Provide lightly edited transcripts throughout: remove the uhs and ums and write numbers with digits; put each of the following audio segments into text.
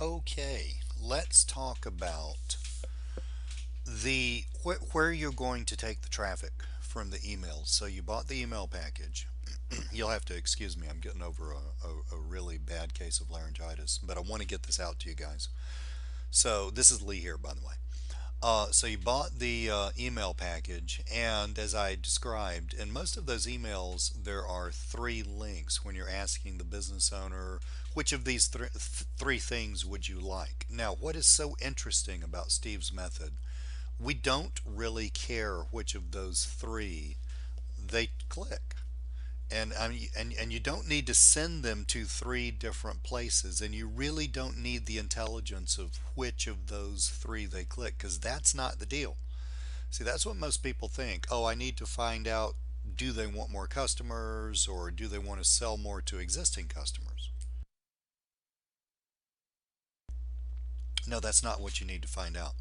Okay, let's talk about where you're going to take the traffic from the emails. So you bought the email package. You'll have to excuse me. I'm getting over a really bad case of laryngitis, but I want to get this out to you guys. So this is Lee here, by the way. So you bought the email package, and as I described, in most of those emails, there are three links when you're asking the business owner which of these three things would you like. Now, what is so interesting about Steve's method? We don't really care which of those three they click. And you don't need to send them to three different places, and you really don't need the intelligence of which of those three they click, because that's not the deal. See, that's what most people think. Oh, I need to find out, do they want more customers, or do they want to sell more to existing customers? No, that's not what you need to find out.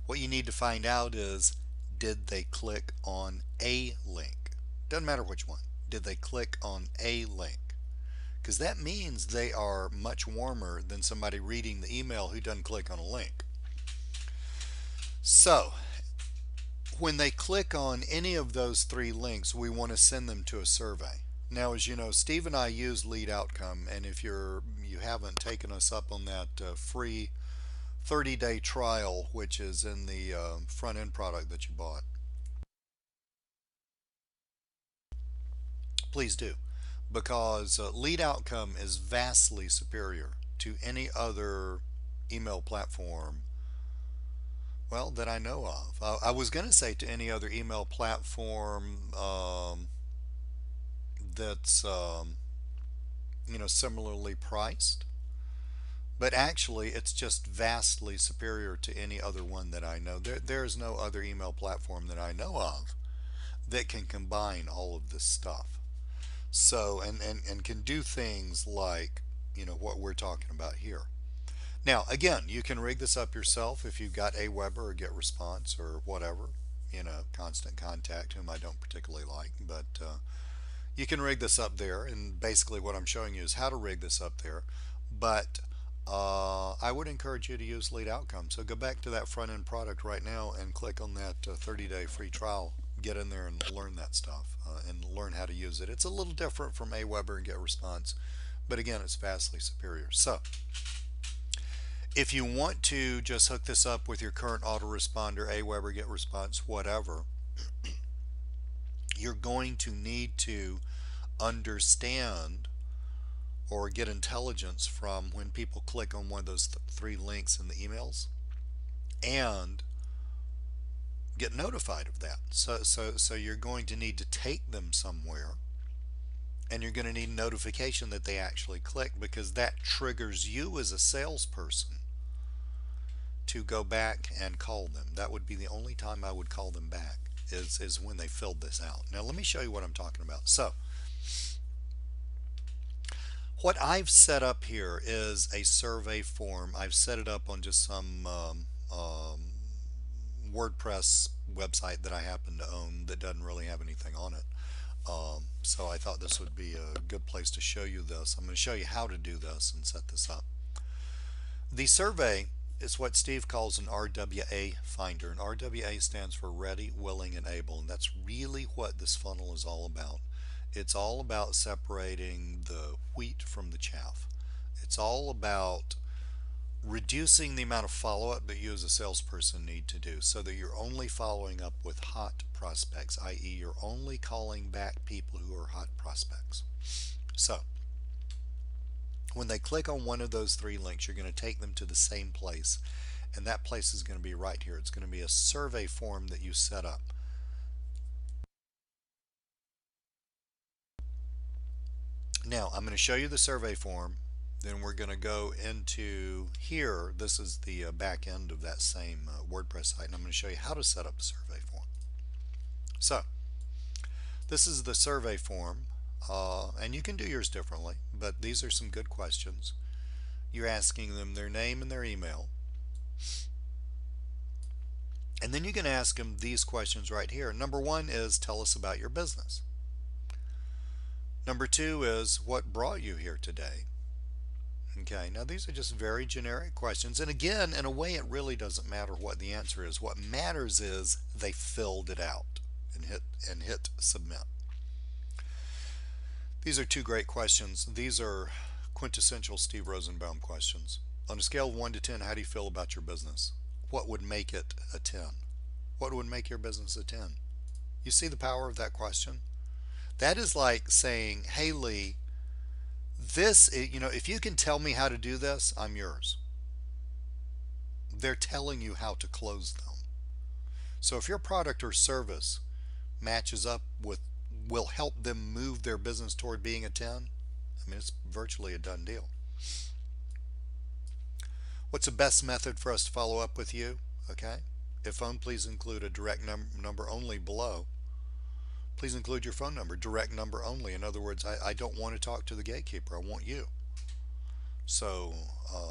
What you need to find out is, did they click on a link? Doesn't matter which one. Did they click on a link? Because that means they are much warmer than somebody reading the email who doesn't click on a link. So, when they click on any of those three links, we want to send them to a survey. Now, as you know, Steve and I use Lead Outcome, and if you haven't taken us up on that free 30-day trial, which is in the front end product that you bought, please do, because Lead Outcome is vastly superior to any other email platform, well, that I know of. I was going to say to any other email platform that's similarly priced, but actually it's just vastly superior to any other one that I know. There's no other email platform that I know of that can combine all of this stuff. So and can do things like what we're talking about here. Now, again, you can rig this up yourself if you've got Aweber or GetResponse or whatever, Constant Contact, whom I don't particularly like, but you can rig this up there. And basically, what I'm showing you is how to rig this up there. But I would encourage you to use Lead Outcome. So go back to that front end product right now and click on that 30-day free trial. Get in there and learn that stuff and learn how to use it. It's a little different from Aweber and GetResponse, but again, it's vastly superior. So if you want to just hook this up with your current autoresponder, Aweber, GetResponse, whatever, you're going to need to understand or get intelligence from when people click on one of those three links in the emails and get notified of that. So you're going to need to take them somewhere, and you're going to need notification that they actually click, because that triggers you as a salesperson to go back and call them. That would be the only time I would call them back, is when they filled this out. Now let me show you what I'm talking about. So what I've set up here is a survey form. I've set it up on just some WordPress website that I happen to own that doesn't really have anything on it. So I thought this would be a good place to show you this. I'm going to show you how to do this and set this up. The survey is what Steve calls an RWA finder. And RWA stands for ready, willing, and able. And that's really what this funnel is all about. It's all about separating the wheat from the chaff. It's all about reducing the amount of follow-up that you as a salesperson need to do, so that you're only following up with hot prospects, i.e. you're only calling back people who are hot prospects. So when they click on one of those three links, you're going to take them to the same place, and that place is going to be right here. It's going to be a survey form that you set up. Now I'm going to show you the survey form, then we're going to go into here. This is the back end of that same WordPress site, and I'm going to show you how to set up the survey form. So this is the survey form, and you can do yours differently, but these are some good questions. You're asking them their name and their email, and then you can ask them these questions right here. Number one is, tell us about your business. Number two is, what brought you here today? Okay, now these are just very generic questions. And again, in a way, it really doesn't matter what the answer is. What matters is they filled it out and hit submit. These are two great questions. These are quintessential Steve Rosenbaum questions. On a scale of 1 to 10, how do you feel about your business? What would make it a 10? What would make your business a 10? You see the power of that question? That is like saying, hey, Lee, if you can tell me how to do this, I'm yours. They're telling you how to close them. So if your product or service matches up with, will help them move their business toward being a 10, I mean, it's virtually a done deal. What's the best method for us to follow up with you? Okay. If phone, please include a direct number only below. Please include your phone number, direct number only. In other words, I don't want to talk to the gatekeeper. I want you. So,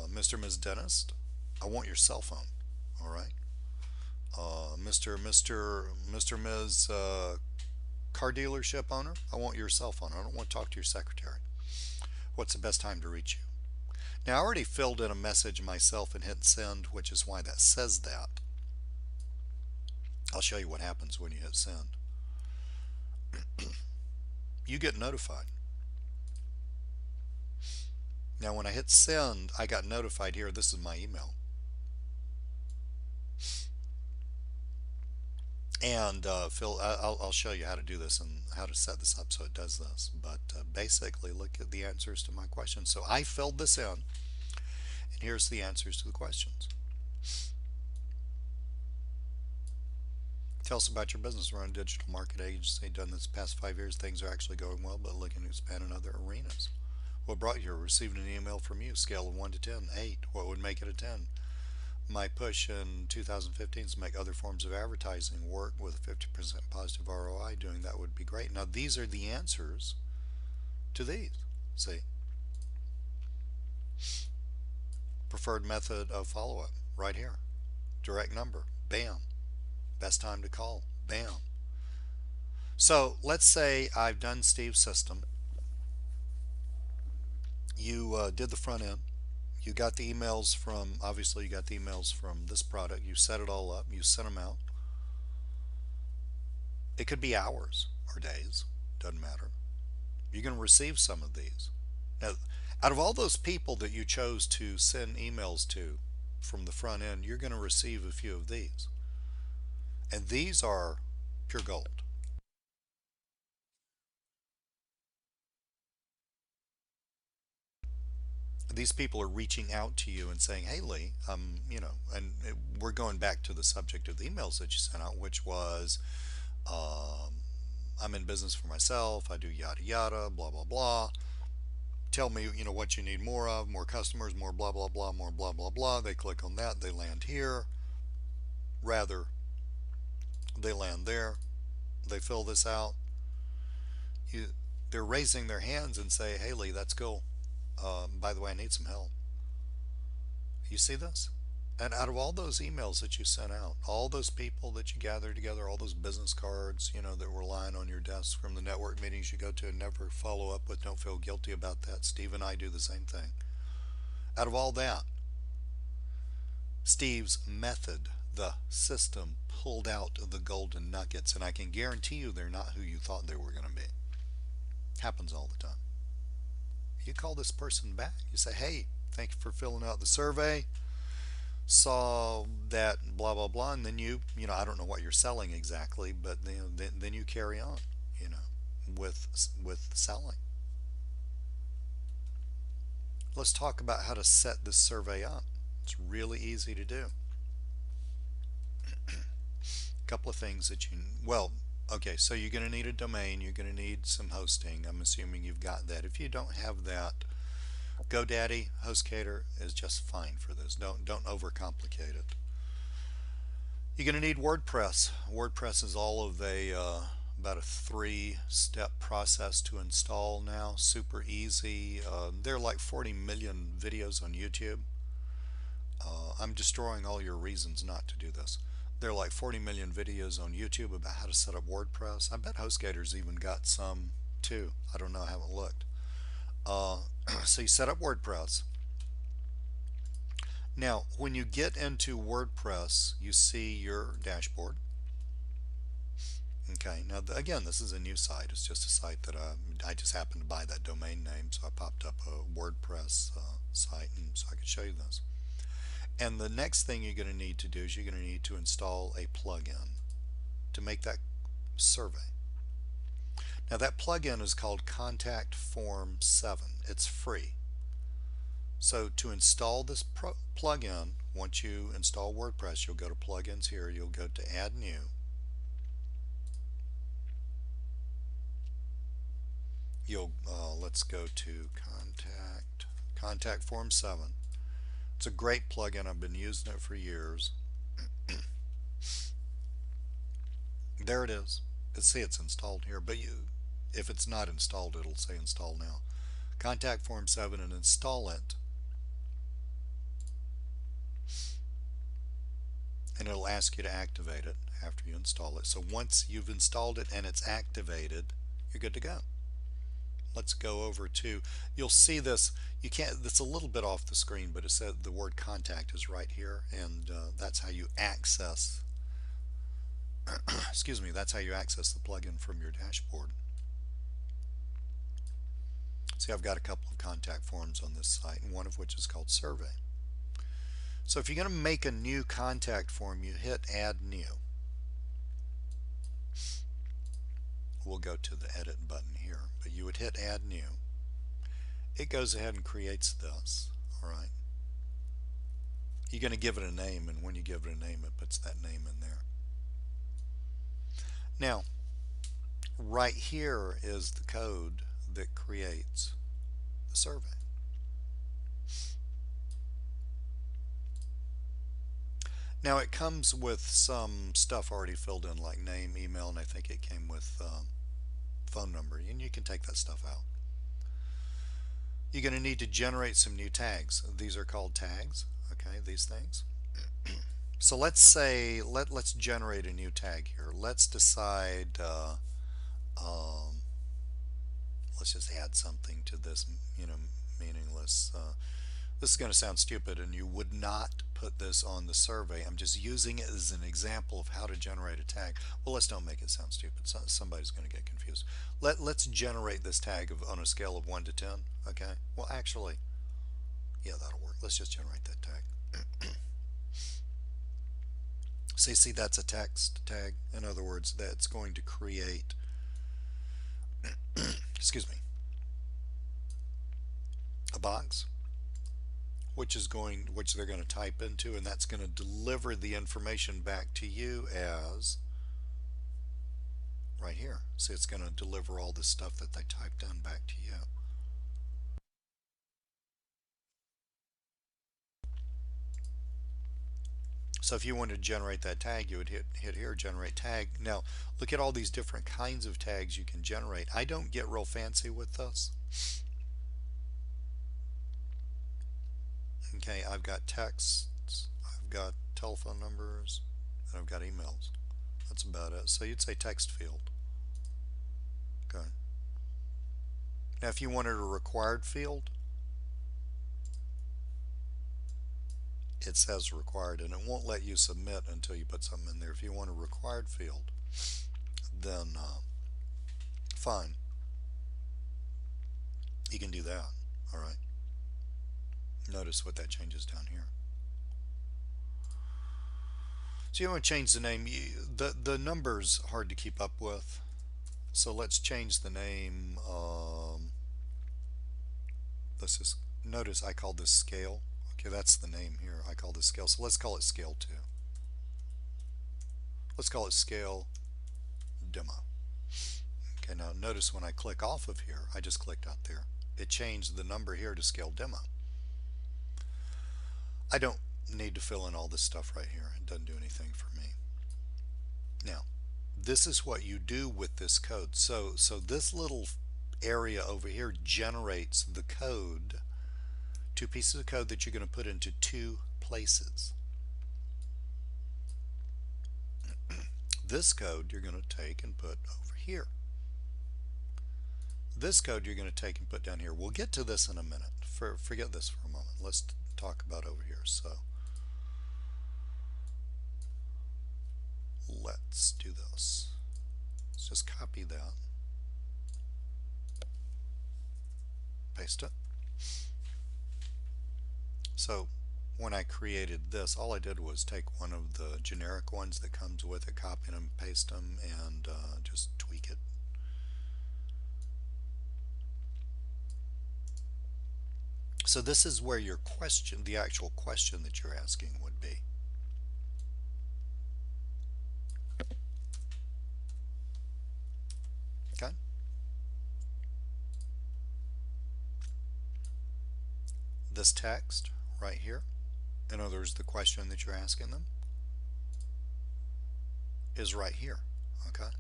Mr. Ms. Dentist, I want your cell phone. All right. Mr. Ms. Car dealership owner, I want your cell phone. I don't want to talk to your secretary. What's the best time to reach you? Now, I already filled in a message myself and hit send, which is why that says that. I'll show you what happens when you hit send. You get notified. Now, when I hit send, I got notified here. This is my email. And Phil, I'll show you how to do this and how to set this up so it does this. But basically, look at the answers to my questions. So I filled this in, and here's the answers to the questions. Tell us about your business. We're a digital market agency. Done this past 5 years. Things are actually going well, but looking to expand in other arenas. What brought you here? Receiving an email from you. Scale of 1 to 10. 8. What would make it a 10? My push in 2015 is to make other forms of advertising work with a 50% positive ROI. Doing that would be great. Now, these are the answers to these. See? Preferred method of follow up right here. Direct number. Bam. Best time to call. Bam. So let's say I've done Steve's system. You did the front end. You got the emails from, obviously you got the emails from this product. You set it all up. You sent them out. It could be hours or days. Doesn't matter. You're going to receive some of these. Now, out of all those people that you chose to send emails to from the front end, you're going to receive a few of these. And these are pure gold. These people are reaching out to you and saying, "Hey, Lee, we're going back to the subject of the emails that you sent out, which was, um, I'm in business for myself. I do yada yada, blah blah blah. Tell me, what you need more of, more customers, more blah blah blah, more blah blah blah." They click on that, they land here. Rather, they land there. They fill this out. You, they're raising their hands and say, "Hey, Lee, that's cool. By the way, I need some help." You see this? And out of all those emails that you sent out, all those people that you gathered together, all those business cards, that were lying on your desk from the network meetings you go to and never follow up with, don't feel guilty about that. Steve and I do the same thing. Out of all that, Steve's method, the system, pulled out the golden nuggets, and I can guarantee you they're not who you thought they were going to be. Happens all the time. You call this person back, you say, "Hey, thank you for filling out the survey. Saw that blah blah blah," and then I don't know what you're selling exactly, but then you carry on, with selling. Let's talk about how to set this survey up. It's really easy to do. A couple of things that well, okay, so you're going to need a domain, you're going to need some hosting. I'm assuming you've got that. If you don't have that, GoDaddy, HostGator is just fine for this. Don't overcomplicate it. You're going to need WordPress. WordPress is all of about a 3-step process to install now. Super easy. There are like 40 million videos on YouTube. I'm destroying all your reasons not to do this. There are like 40 million videos on YouTube about how to set up WordPress. I bet HostGator's even got some too. I don't know, I haven't looked. So you set up WordPress. Now, when you get into WordPress, you see your dashboard. Okay, now again, this is a new site. It's just a site that I just happened to buy that domain name, so I popped up a WordPress site, and so I could show you this. And the next thing you're going to need to do is you're going to need to install a plugin to make that survey. Now that plugin is called Contact Form 7. It's free. So to install this plugin, once you install WordPress, you'll go to Plugins here, you'll go to Add New. Let's go to Contact Form 7. It's a great plugin. I've been using it for years. There it is. See, it's installed here, but if it's not installed, it'll say install now. Contact Form 7 and install it, and it'll ask you to activate it after you install it. So once you've installed it and it's activated, you're good to go. Let's go over to, you'll see this, you can't, it's a little bit off the screen, but it said the word contact is right here, and that's how you access excuse me, that's how you access the plugin from your dashboard. See, I've got a couple of contact forms on this site, and one of which is called Survey. So if you're going to make a new contact form, you hit Add New. We'll go to the Edit button here, but you would hit Add New. It goes ahead and creates this. Alright. You're going to give it a name, and when you give it a name, it puts that name in there. Now, right here is the code that creates the survey. Now it comes with some stuff already filled in, like name, email, and I think it came with phone number, and you can take that stuff out. You're going to need to generate some new tags. These are called tags, okay, these things. So let's say, let's generate a new tag here. Let's decide, let's just add something to this, meaningless. This is going to sound stupid, and you would not put this on the survey. I'm just using it as an example of how to generate a tag. Well, let's don't make it sound stupid. Somebody's going to get confused. Let's generate this tag on a scale of 1 to 10. Okay. Well, actually, yeah, that'll work. Let's just generate that tag. See, that's a text tag. In other words, that's going to create, excuse me, a box, which they're going to type into, and that's going to deliver the information back to you as right here. See, it's going to deliver all this stuff that they typed in back to you. So if you wanted to generate that tag, you would hit here, generate tag. Now look at all these different kinds of tags you can generate. I don't get real fancy with this. Okay, I've got texts, I've got telephone numbers, and I've got emails. That's about it. So you'd say text field. Okay. Now if you wanted a required field, it says required, and it won't let you submit until you put something in there. If you want a required field, then fine, you can do that. Alright, notice what that changes down here. So you want to change the name. The number's hard to keep up with, so let's change the name. Let's just notice I call this scale. Okay, that's the name here. I call this scale. So let's call it scale 2. Let's call it scale demo. Okay, now notice when I click off of here, I just clicked out there. It changed the number here to scale demo. I don't need to fill in all this stuff right here. It doesn't do anything for me. Now, this is what you do with this code. So this little area over here generates the code, 2 pieces of code that you're going to put into 2 places. This code you're going to take and put over here. This code you're going to take and put down here. We'll get to this in a minute. Forget this for a moment. talk about over here. So let's do this. Let's just copy that, paste it. So when I created this, all I did was take one of the generic ones that comes with it, copy them, paste them, and just tweak it. So this is where your question, the actual question that you're asking, would be. Okay? This text right here, in other words, the question that you're asking them, is right here. Okay?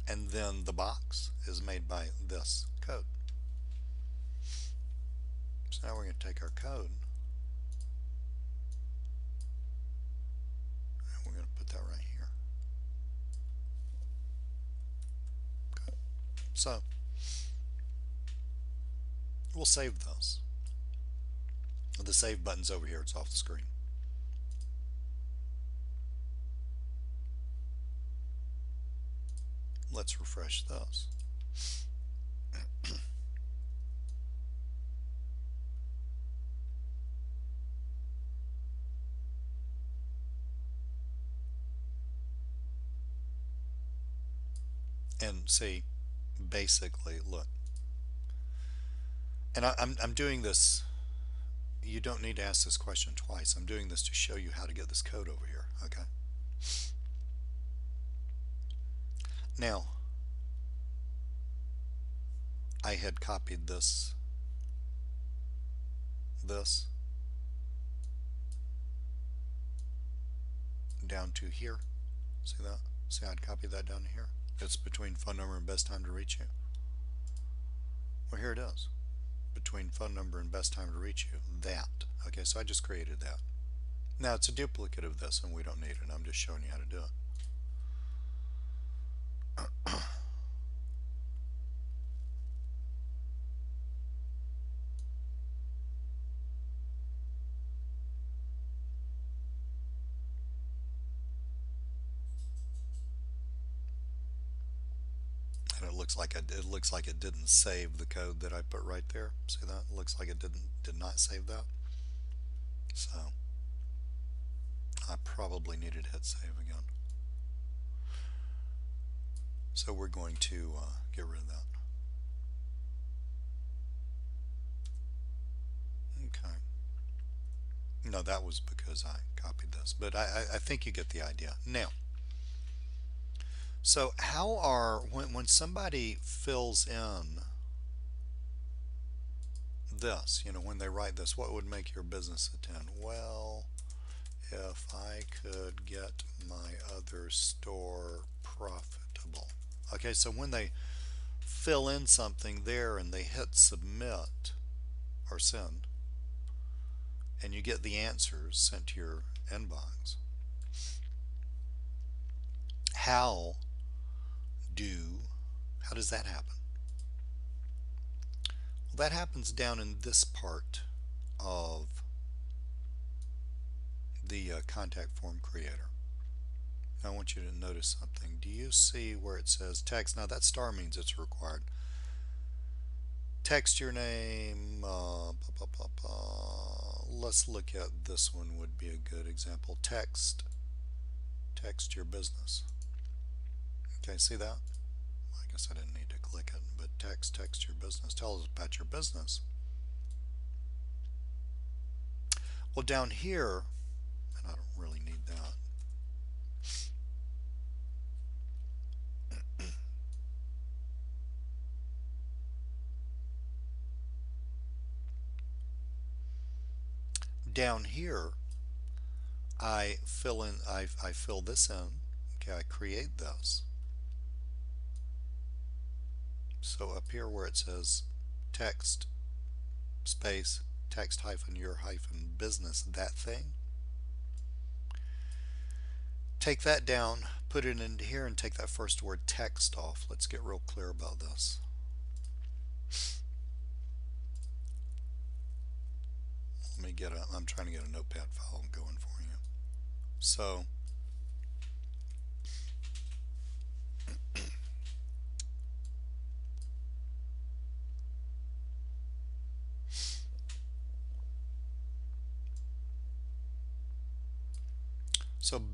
And then the box is made by this code. So now we're going to take our code and we're going to put that right here. Okay. So we'll save those. The save button's over here, it's off the screen. Let's refresh those. And see, basically, look. And I'm doing this, you don't need to ask this question twice. I'm doing this to show you how to get this code over here, okay? Now, I had copied this, down to here. See that? See, I'd copied that down to here. It's between phone number and best time to reach you. Well, here it is. Between phone number and best time to reach you. That. Okay, so I just created that. Now, it's a duplicate of this, and we don't need it. I'm just showing you how to do it. And it looks like it didn't save the code that I put right there. See that? It looks like it did not save that. So I probably needed to hit save again. So we're going to get rid of that. Okay. No, that was because I copied this, but I think you get the idea. Now, so how are, when somebody fills in this, when they write this, what would make your business a 10? Well, if I could get my other store profitable. Okay, so when they fill in something there and they hit submit or send, and you get the answers sent to your inbox, how does that happen? Well, that happens down in this part of the contact form creator. Now I want you to notice something. Do you see where it says text? Now that star means it's required. Text your name, let's look at this one, would be a good example. Text your business. Okay, see that? I guess I didn't need to click it, but text your business. Tell us about your business. Well, down here, and I don't really need that. Down here, I fill this in. Okay, I create this. So up here where it says text space text hyphen your hyphen business, that thing, take that down, put it into here, and take that first word text off. Let's get real clear about this. Let me I'm trying to get a notepad file going for you. So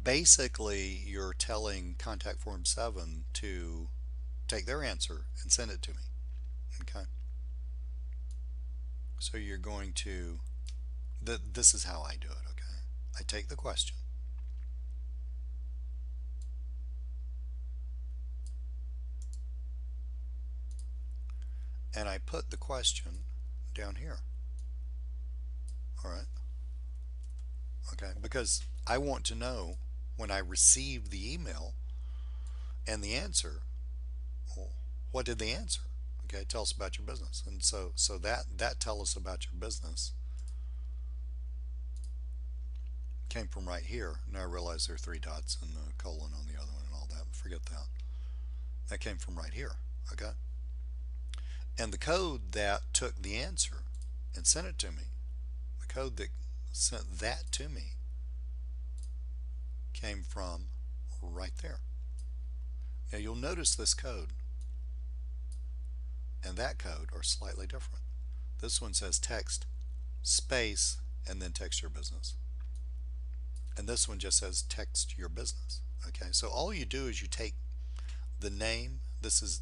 basically you're telling contact form 7 to take their answer and send it to me. Okay. So you're going to, this is how I do it. Okay. I take the question, and I put the question down here. All right. Okay. Because I want to know when I receive the email and the answer, well, what did they answer? Okay. Tell us about your business. And so that tell us about your business came from right here. Now I realize there are 3 dots and a colon on the other one and all that. Forget that. That came from right here. Okay. And the code that took the answer and sent it to me, the code that sent that to me, came from right there. Now you'll notice this code and that code are slightly different. This one says text space and then text your business. And this one just says text your business. Okay, so all you do is you take the name. This is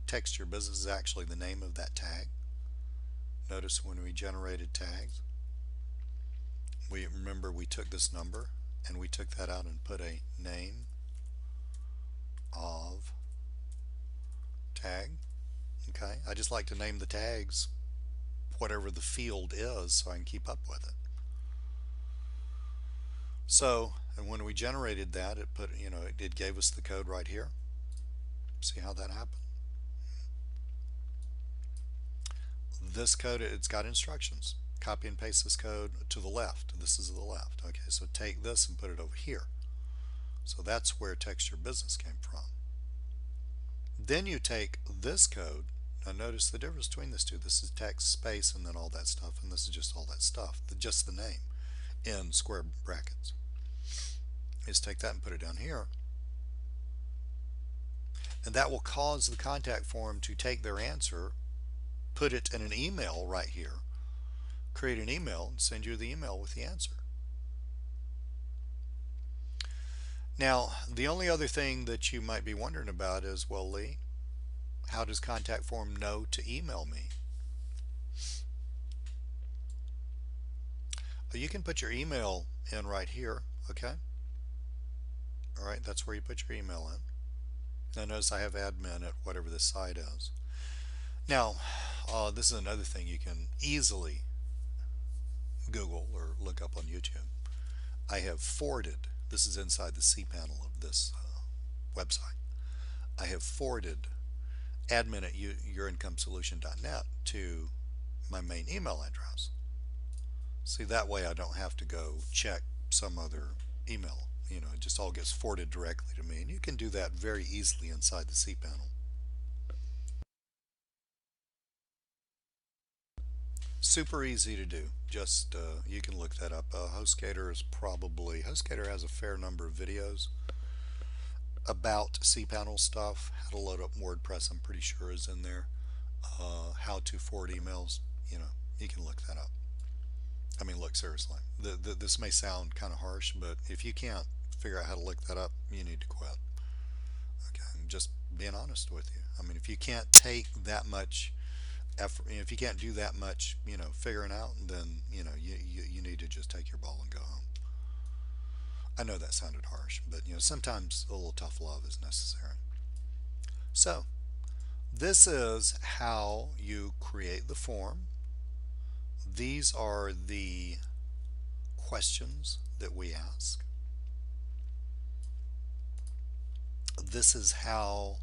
text your business is actually the name of that tag. Notice when we generated tags, we took this number and we took that out and put a name of tag. Okay, I just like to name the tags whatever the field is so I can keep up with it. So, and when we generated that, it put, it gave us the code right here. See how that happened? This code, it's got instructions. Copy and paste this code to the left. This is the left. Okay, so take this and put it over here. So that's where text your business came from. Then you take this code. Now notice the difference between these two. This is text space and then all that stuff, and this is just all that stuff, just the name in square brackets. Is take that and put it down here, and that will cause the contact form to take their answer, put it in an email right here, create an email, and send you the email with the answer. Now, the only other thing that you might be wondering about is, well, Lee, how does contact form know to email me? You can put your email in right here. Okay. All right, that's where you put your email in. Now notice I have admin at whatever this site is. Now, this is another thing you can easily Google or look up on YouTube. I have forwarded, this is inside the cPanel of this website, I have forwarded admin at yourincomesolution.net to my main email address. See, that way I don't have to go check some other email. It just all gets forwarded directly to me, and you can do that very easily inside the cPanel. Super easy to do. Just you can look that up. HostGator has a fair number of videos about cPanel stuff. How to load up WordPress, I'm pretty sure, is in there. How to forward emails. You can look that up. I mean, look, seriously. This may sound kind of harsh, but if you can't figure out how to look that up, you need to quit. Okay, I'm just being honest with you. I mean, if you can't take that much effort, if you can't do that much, figuring out, then you need to just take your ball and go home. I know that sounded harsh, but sometimes a little tough love is necessary. So this is how you create the form. These are the questions that we ask. This is how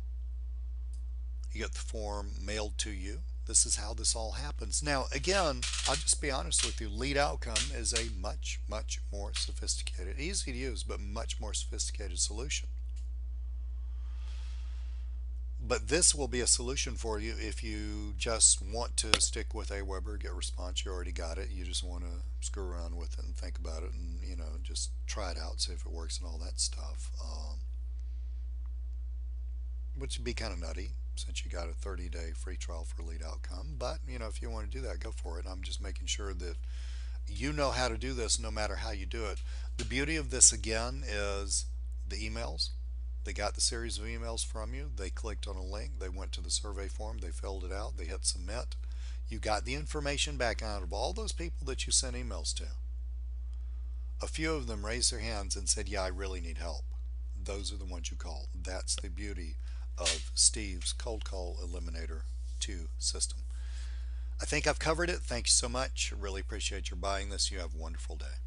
you get the form mailed to you. This is how this all happens. Now, again, I'll just be honest with you. Lead Outcome is a much, much more sophisticated, easy to use, but much more sophisticated solution. But this will be a solution for you if you just want to stick with Aweber, get response. You already got it. You just want to screw around with it and think about it, and just try it out, see if it works and all that stuff. Which would be kind of nutty since you got a 30-day free trial for Lead Outcome. But if you want to do that, go for it. I'm just making sure that you know how to do this no matter how you do it. The beauty of this again is the emails. They got the series of emails from you. They clicked on a link. They went to the survey form. They filled it out. They hit submit. You got the information back out of all those people that you sent emails to. A few of them raised their hands and said, yeah, I really need help. Those are the ones you call. That's the beauty of Steve's Cold Call Eliminator 2 system. I think I've covered it. Thank you so much. Really appreciate your buying this. You have a wonderful day.